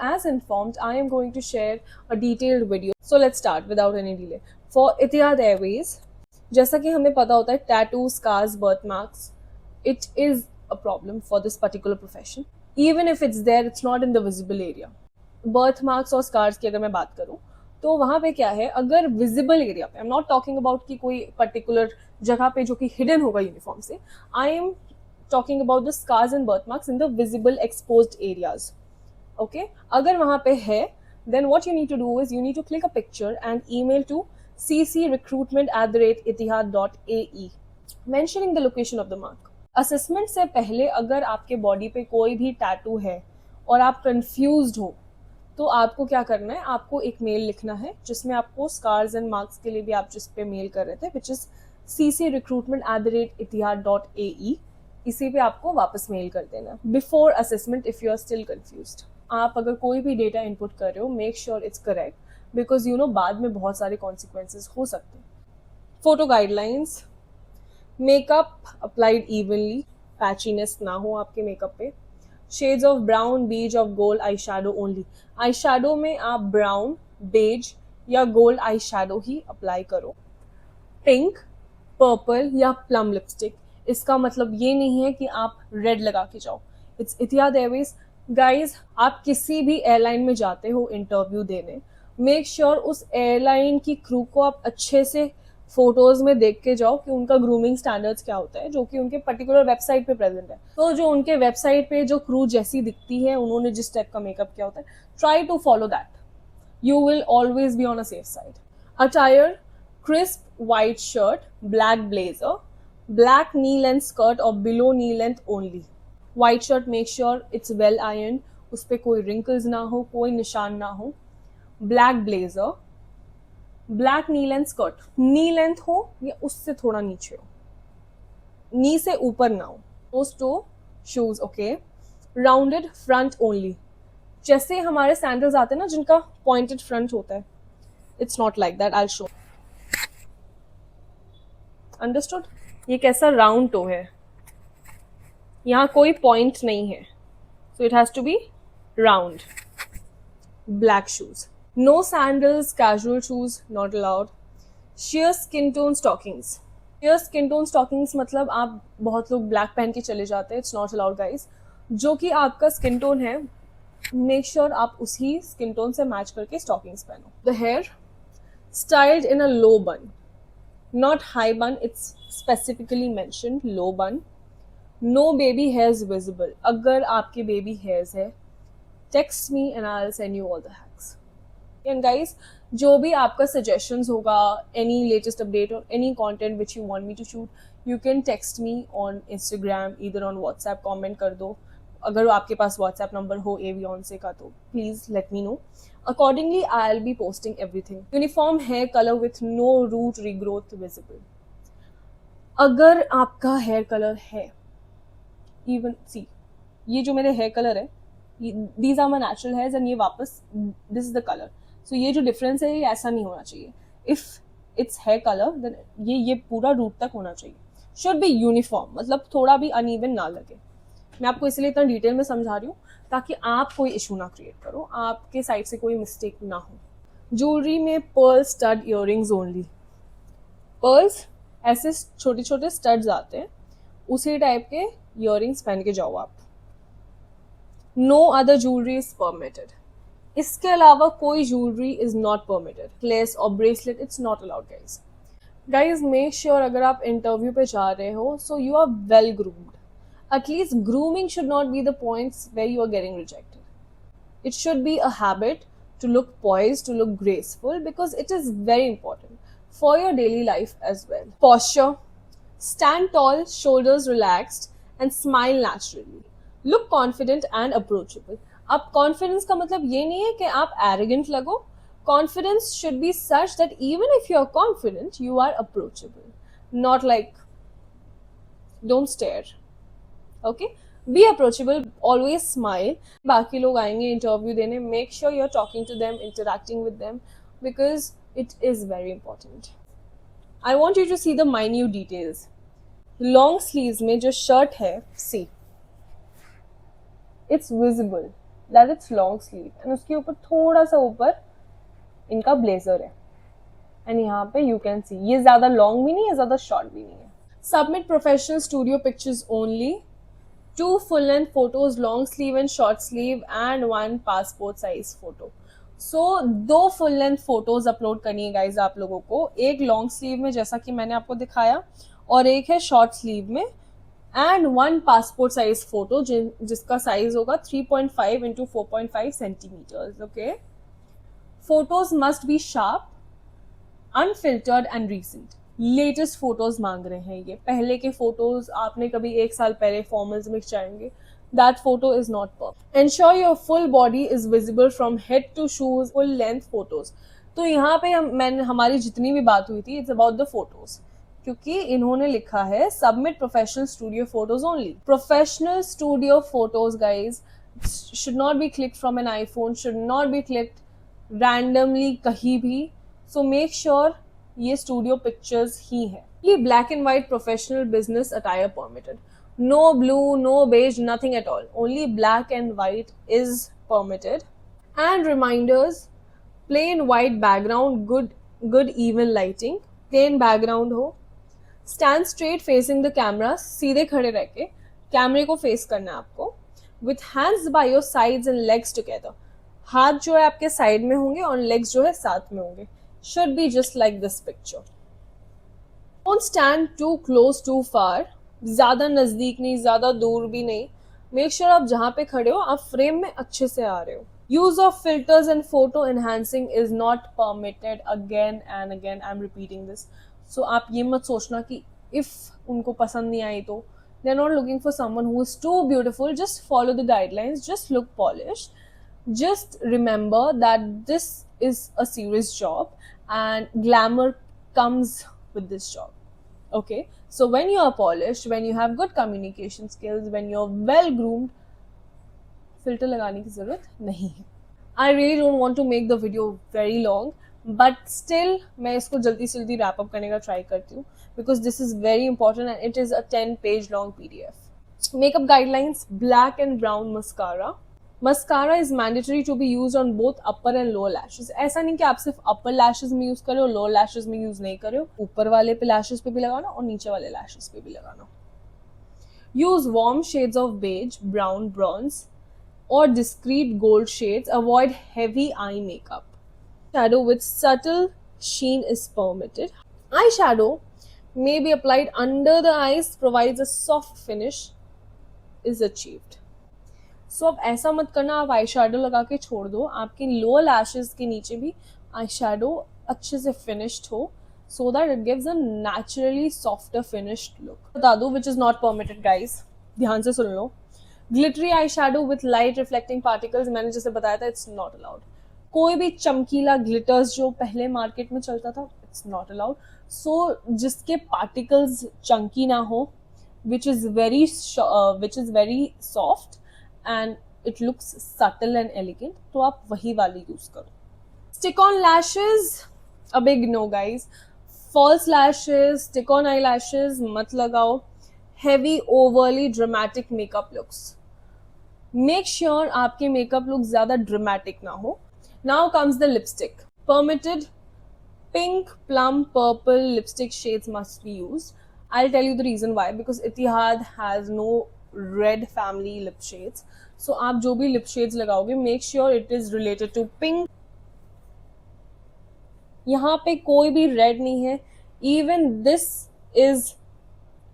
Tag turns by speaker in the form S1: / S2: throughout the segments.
S1: As informed, I am going to share a detailed video. So let's start without any delay. For Etihad Airways, जैसा कि हमें पता होता है tattoos, scars, birthmarks, it is a problem for this particular profession. Even if it's there, it's not in the visible area. Birthmarks और scars की अगर मैं बात करूँ तो वहाँ पे क्या है, अगर विजिबल एरिया पे, I am not talking about कि कोई पर्टिकुलर जगह पे जो कि हिडन होगा यूनिफॉर्म से, I am talking about the scars and birthmarks in the visible exposed areas. Okay, अगर वहाँ पे है, then what you need to do is you need to click a picture and email to ccrecruitment@etihad.ae mentioning the location of the mark. Assessment से पहले अगर आपके body पे कोई भी टैटू है और आप कंफ्यूज्ड हो तो आपको क्या करना है, आपको एक मेल लिखना है जिसमें आपको स्कार्स एंड मार्क्स के लिए भी आप जिस पे मेल कर रहे थे, विच इज ccrecruitment@etihad.ae, इसी पे आपको वापस मेल कर देना before assessment if you are still confused. आप अगर कोई भी डेटा इनपुट कर रहे हो, make sure it's correct, because you know बाद में बहुत सारे कॉन्सिक्वेंसेज हो सकते हैं. Photo guidelines, makeup applied evenly, patchiness ना हो आपके मेकअप पे. Shades of brown, beige of gold eye shadow only. Eye shadow में आप ब्राउन, बेज या गोल्ड आई शैडो ही अप्लाई करो. पिंक, पर्पल या प्लम लिपस्टिक, इसका मतलब ये नहीं है कि आप रेड लगा के जाओ. It's Etihad Airways. गाइज, आप किसी भी एयरलाइन में जाते हो इंटरव्यू देने, मेक श्योर उस एयरलाइन की क्रू को आप अच्छे से फोटोज में देख के जाओ कि उनका ग्रूमिंग स्टैंडर्ड्स क्या होता है, जो कि उनके पर्टिकुलर वेबसाइट पे प्रेजेंट है. तो जो उनके वेबसाइट पे जो क्रू जैसी दिखती है, उन्होंने जिस टाइप का मेकअप किया होता है, try to follow that. You will always be on a safe side. Attire, crisp white shirt, black blazer, black knee length skirt or below knee length only. White shirt, make sure it's well ironed, उस पे कोई wrinkles ना हो, कोई निशान ना हो. Black blazer, black knee length skirt, knee length हो या उससे थोड़ा नीचे हो, knee से ऊपर ना हो. Those two shoes, okay. Rounded front only, जैसे हमारे सैंडल्स आते हैं ना जिनका pointed front होता है, it's not like that. I'll show. Understood. ये कैसा राउंड टो है, यहाँ कोई पॉइंट नहीं है, so it has to be round. Black shoes, no sandals, casual shoes not allowed. Sheer skin tone stockings. Sheer skin tone stockings मतलब आप बहुत लोग ब्लैक पहन के चले जाते हैं, इट्स नॉट अलाउड गाइज. जो कि आपका स्किन टोन है, मेक श्योर आप उसी स्किन टोन से मैच करके स्टॉकिंग्स पहनो. द हेयर स्टाइल्ड इन अ लो बन, not high bun, it's specifically mentioned low bun. No baby hairs visible. अगर आपके baby hairs है, text me and I'll send you all the hacks. And guys, जो भी आपका suggestions होगा, any latest update or any content which you want me to shoot, you can text me on Instagram, either on WhatsApp, comment कर दो. अगर आपके पास WhatsApp number हो avian से का तो please let me know. Accordingly, I'll be posting everything. Uniform hair color with no root regrowth visible. अगर आपका हेयर कलर है, even see, ये जो मेरे हेयर कलर है, these are my natural hairs and ये वापस this is the color. So ये जो डिफरेंस है, ये ऐसा नहीं होना चाहिए. If it's hair color, then ये पूरा रूट तक होना चाहिए. Should be uniform, मतलब थोड़ा भी uneven ना लगे. मैं आपको इसलिए इतना डिटेल में समझा रही हूँ ताकि आप कोई इशू ना क्रिएट करो, आपके साइड से कोई मिस्टेक ना हो. ज्वेलरी में pearl stud earrings only. Pearls ऐसे छोटे छोटे स्टड्स आते हैं, उसी टाइप के इयररिंग्स पहन के जाओ आप. No other jewellery is permitted. इसके अलावा कोई jewellery is not permitted. Necklace और bracelet, it's not allowed guys. Guys, make sure अगर आप इंटरव्यू पे जा रहे हो, so you are well groomed. At least grooming should not be the points where you are getting rejected. It should be a habit to look poised, to look graceful, because it is very important for your daily life as well. Posture, stand tall, shoulders relaxed and smile naturally. Look confident and approachable. अब confidence का मतलब ये नहीं है कि आप arrogant लगो. Confidence should be such that even if you are confident, you are approachable. Not like, don't stare. Okay, be approachable, always smile. बाकी लोग आएंगे इंटरव्यू देने, make sure you're talking to them, interacting with them, because it is very important. I want you to see the minute details. Long sleeves में जो shirt है, see, it's visible. That it's long sleeve, and उसके ऊपर थोड़ा सा ऊपर इनका blazer है, एंड यहाँ पे यू कैन सी ये ज्यादा लॉन्ग भी नहीं है, ज्यादा शॉर्ट भी नहीं है. Submit professional studio pictures only. 2 full length photos, long sleeve and short sleeve, and 1 passport size photo. So 2 full length photos upload करनी है गाइज आप लोगों को. एक लॉन्ग स्लीव में जैसा कि मैंने आपको दिखाया, और एक है शॉर्ट स्लीव में, एंड 1 पासपोर्ट साइज फोटो जिसका साइज होगा 3.5 into 4.5 centimetres. Okay. Photos must be sharp, unfiltered and recent. Latest photos मांग रहे हैं ये. पहले के फोटोज आपने कभी 1 साल पहले फॉर्मल्स में खिंचाएंगे, that photo is not perfect. Ensure your full body is visible from head to shoes. Full length photos. तो यहाँ पे हमारी जितनी भी बात हुई थी, इट्स अबाउट द फोटोज, क्योंकि इन्होंने लिखा है submit professional studio photos only. Professional studio photos guys should not be clicked from an iPhone, should not be clicked randomly कहीं भी. So make sure ये स्टूडियो पिक्चर्स ही है. ये black and white professional business attire permitted. No blue, no beige, nothing at all. Only black and white is permitted. And reminders, plain white background, good even lighting, plain background हो. Stand straight facing the camera. सीधे खड़े रह के कैमरे को face करना है आपको. With hands by your sides and legs together. हाथ जो है आपके साइड में होंगे और लेग्स जो है साथ में होंगे. Should be just like this picture. Don't stand too close, too far. ज़्यादा नज़दीक नहीं, ज़्यादा दूर भी नहीं. Make sure आप जहाँ पे खड़े हो आप फ्रेम में अच्छे से आ रहे हो. Use of filters and photo enhancing is not permitted. Again and again I'm repeating this. So आप ये मत सोचना कि if उनको पसंद नहीं आई तो they're not looking for someone who is too beautiful. Just follow the guidelines. Just look polished. Just remember that this is a serious job and glamour comes with this job. Okay, so when you are polished, when you have good communication skills, when you're well groomed, filter लगाने की जरूरत नहीं है. I really don't want to make the video very long, but still मैं इसको जल्दी से जल्दी wrap up करने का try करती हूँ, because this is very important and it is a 10-page long PDF. Makeup guidelines: black and brown mascara. Mascara is mandatory to be use on both upper and lower lashes. ऐसा नहीं कि आप सिर्फ upper lashes में use करो, lower lashes में use नहीं करो. ऊपर वाले पे लैशेज पे भी लगाना और नीचे वाले लैशेज पे भी लगाना. Use warm shades of beige, brown, bronze और discreet gold shades. Avoid heavy eye makeup. Shadow with subtle sheen is permitted. Eyeshadow may be applied under the eyes, provides a soft finish is achieved. सो अब ऐसा मत करना आप eye shadow लगा के छोड़ दो. आपके लोअर लैशेज के नीचे भी आई शेडो अच्छे से फिनिश्ड हो, so that it gives a naturally softer finished look. बता दो which is not permitted guys, ध्यान से सुन लो. Glittery eye shadow with light reflecting particles, मैंने जैसे बताया था, इट्स नॉट अलाउड. कोई भी चमकीला ग्लिटर्स जो पहले मार्केट में चलता था, इट्स नॉट अलाउड. सो जिसके पार्टिकल्स चंकी ना हो, which is very soft and it looks subtle and elegant, तो आप वही वाली यूज करो. Stick on lashes, a big no guys. False lashes, stick on eyelashes मत लगाओ. Heavy, overly dramatic makeup looks. Make sure आपके makeup looks ज़्यादा dramatic ना हो. Now comes the lipstick. Permitted pink, plum, purple lipstick shades must be used. I'll tell you the reason why, because Etihad has no red family lip shades. So आप जो भी lip shades लगाओगे, make sure it is related to pink. यहाँ पे कोई भी red नहीं है. Even this is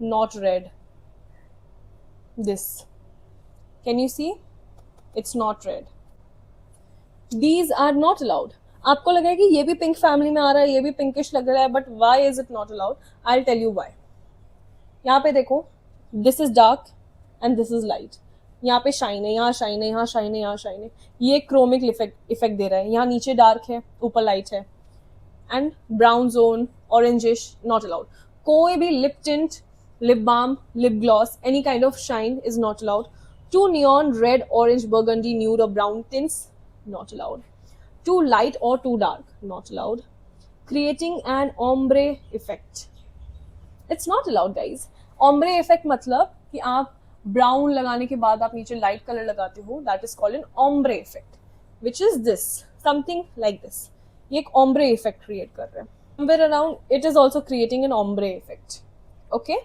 S1: not red. This. Can you see? It's not red. These are not allowed. आपको लगेगा कि ये भी पिंक फैमिली में आ रहा है, ये भी पिंकिश लग रहा है, but why is it not allowed? I'll tell you why. यहाँ पे देखो, this is dark and this is light. यहाँ पे शाइन है, यहाँ शाइन है, यहाँ शाइन है, यहाँ शाइन है. ये क्रोमिक इफेक्ट दे रहा है. यहाँ नीचे डार्क है, ऊपर लाइट है. And brown zone, orangish, not allowed. कोई भी lip tint, lip balm, lip gloss, any kind of shine is not allowed. Too neon, red, orange, burgundy, nude or brown tints, not allowed. Too light or too dark, not allowed. Creating an ombre effect, it's not allowed guys. Ombre effect मतलब कि आप brown लगाने के बाद आप नीचे light colour लगाते हो, that is called an ombre effect, which is this, something like this. ये एक ombre इफेक्ट क्रिएट कर रहे हैं. Somewhere around it is also creating an ombre effect. Okay,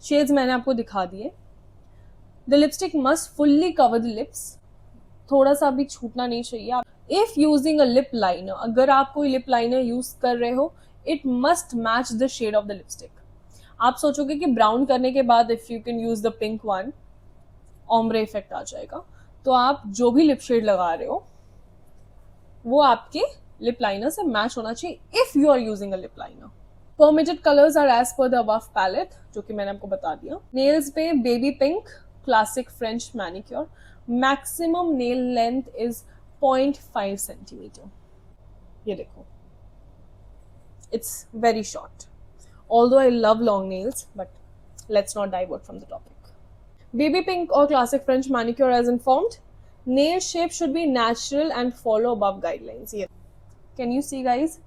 S1: shades मैंने आपको दिखा दिए. The lipstick must fully cover the lips. थोड़ा सा भी छूटना नहीं चाहिए. If using a lip liner, अगर आप कोई lip liner यूज कर रहे हो, it must match the shade of the lipstick. आप सोचोगे कि ब्राउन करने के बाद if you can use the pink one, ombre effect आ जाएगा. तो आप जो भी लिप शेड लगा रहे हो वो आपके लिप लाइनर से मैच होना चाहिए if you are using a lip liner. Permitted colours are as per the above palette, जो कि मैंने आपको बता दिया. नेल्स पे baby pink, classic French manicure. Maximum nail length is 0.5 centimetre. ये देखो, it's very short. Although I love long nails, but let's not divert from the topic. Baby pink और classic French manicure as informed. Nail shape should be natural and follow above guidelines. Here, can you see guys?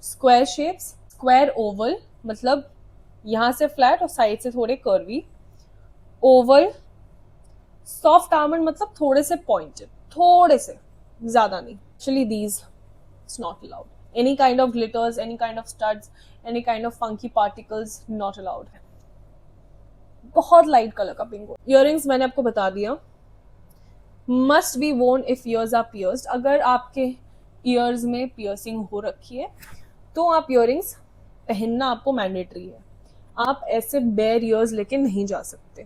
S1: Square shapes, square oval, मतलब यहाँ से flat और side से थोड़े curvy. Oval, soft almond मतलब थोड़े से pointed, थोड़े से, ज़्यादा नहीं. Actually these, it's not allowed. Any kind of glitters, any kind of studs, any kind of funky particles, not allowed. बहुत light color का pink. Earrings मैंने आपको बता दिया. Must be worn if ears are pierced. अगर आपके years में piercing हो रखी है तो आप ईयरिंग्स पहनना आपको मैंडेटरी है. आप ऐसे बेयर ईयर्स लेके नहीं जा सकते.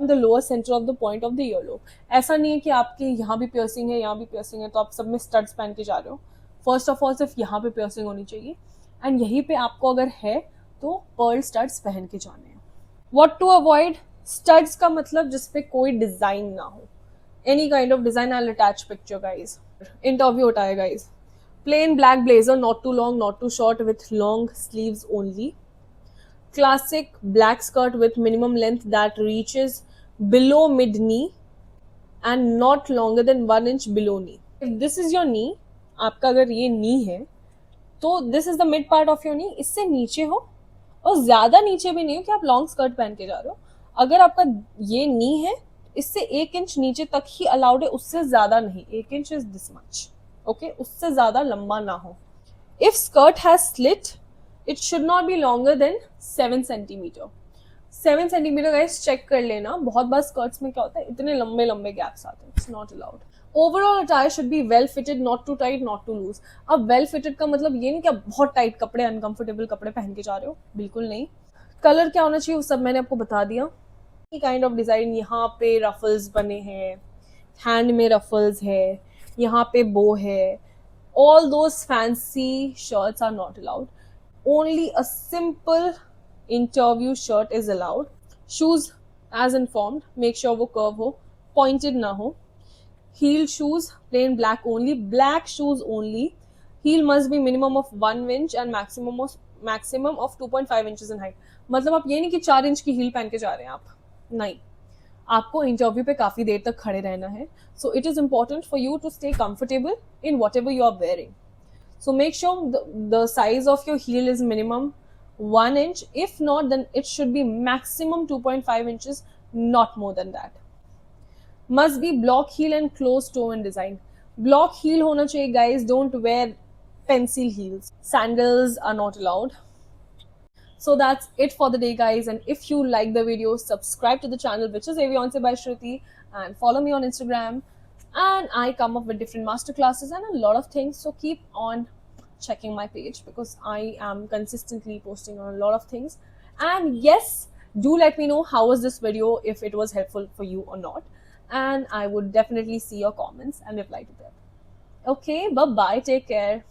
S1: The lower centre of the point of the ear lobe. ऐसा नहीं है कि आपके यहाँ भी पियर्सिंग है, यहाँ भी पियर्सिंग है, तो आप सब में स्टड्स पहन के जा रहे हो. फर्स्ट ऑफ ऑल सिर्फ यहाँ पे पियर्सिंग होनी चाहिए, एंड यहीं पे आपको अगर है तो पर्ल स्टड्स पहन के जाने हैं. What to avoid? स्टड्स का मतलब जिसपे कोई डिजाइन ना हो. Any kind of design, I'll attach picture guys. Interview uttaya guys. Plain black blazer, not too long, not too short, with long sleeves only. Classic black skirt with minimum length that reaches below mid knee and not longer than 1 inch below knee. If this is your knee, आपका अगर ये knee है तो this is the mid part of your knee, इससे नीचे हो और ज्यादा नीचे भी नहीं हो कि आप लॉन्ग स्कर्ट पहन के जा रहे हो. अगर आपका ये नी है इससे 1 इंच नीचे तक ही अलाउड है, उससे ज्यादा नहीं. 1 inch is this much. Okay, उससे ज्यादा लंबा ना हो. If skirt has slit it should not be longer than 7 centimetre. 7 centimetre guys check कर लेना. बहुत बार स्कर्ट्स में क्या होता है, इतने लंबे लंबे गैप्स आते हैं. It's not allowed. Overall attire should be well fitted, not too tight, not too loose. अब वेल फिटेड का मतलब ये नहीं कि आप बहुत टाइट कपड़े, अनकंफर्टेबल कपड़े पहन के जा रहे हो, बिल्कुल नहीं. कलर क्या होना चाहिए वो सब मैंने आपको बता दिया. काइंड ऑफ डिजाइन, यहाँ पे रफल्स बने हैं, हैंड में रफल्स है, यहाँ पे बो है. All those fancy shirts are not allowed. Only a simple interview shirt is allowed. Shoes as informed, make sure वो कर्व हो, पॉइंटेड ना हो. Heel shoes plain black only, black shoes only. Heel must be minimum of 1 inch and maximum of 2.5 inches in height. मतलब आप ये नहीं कि 4 inch की हील पहन के जा रहे हैं आप, नहीं. आपको इंटरव्यू पे काफी देर तक खड़े रहना है. So it is important for you to stay comfortable in whatever you are wearing. So make sure the size of your heel is minimum 1 inch. If not, then it should be maximum 2.5 inches, not more than that. Must be block heel and closed toe in design. Block heel होना चाहिए guys. Don't wear pencil heels. Sandals are not allowed. So that's it for the day guys, and if you like the video, subscribe to the channel which is Aviance by Shruti, and follow me on Instagram, and I come up with different masterclasses and a lot of things, so keep on checking my page because I am consistently posting on a lot of things. And yes, do let me know how was this video, if it was helpful for you or not, and I would definitely see your comments and reply to them. Okay, bye bye, take care.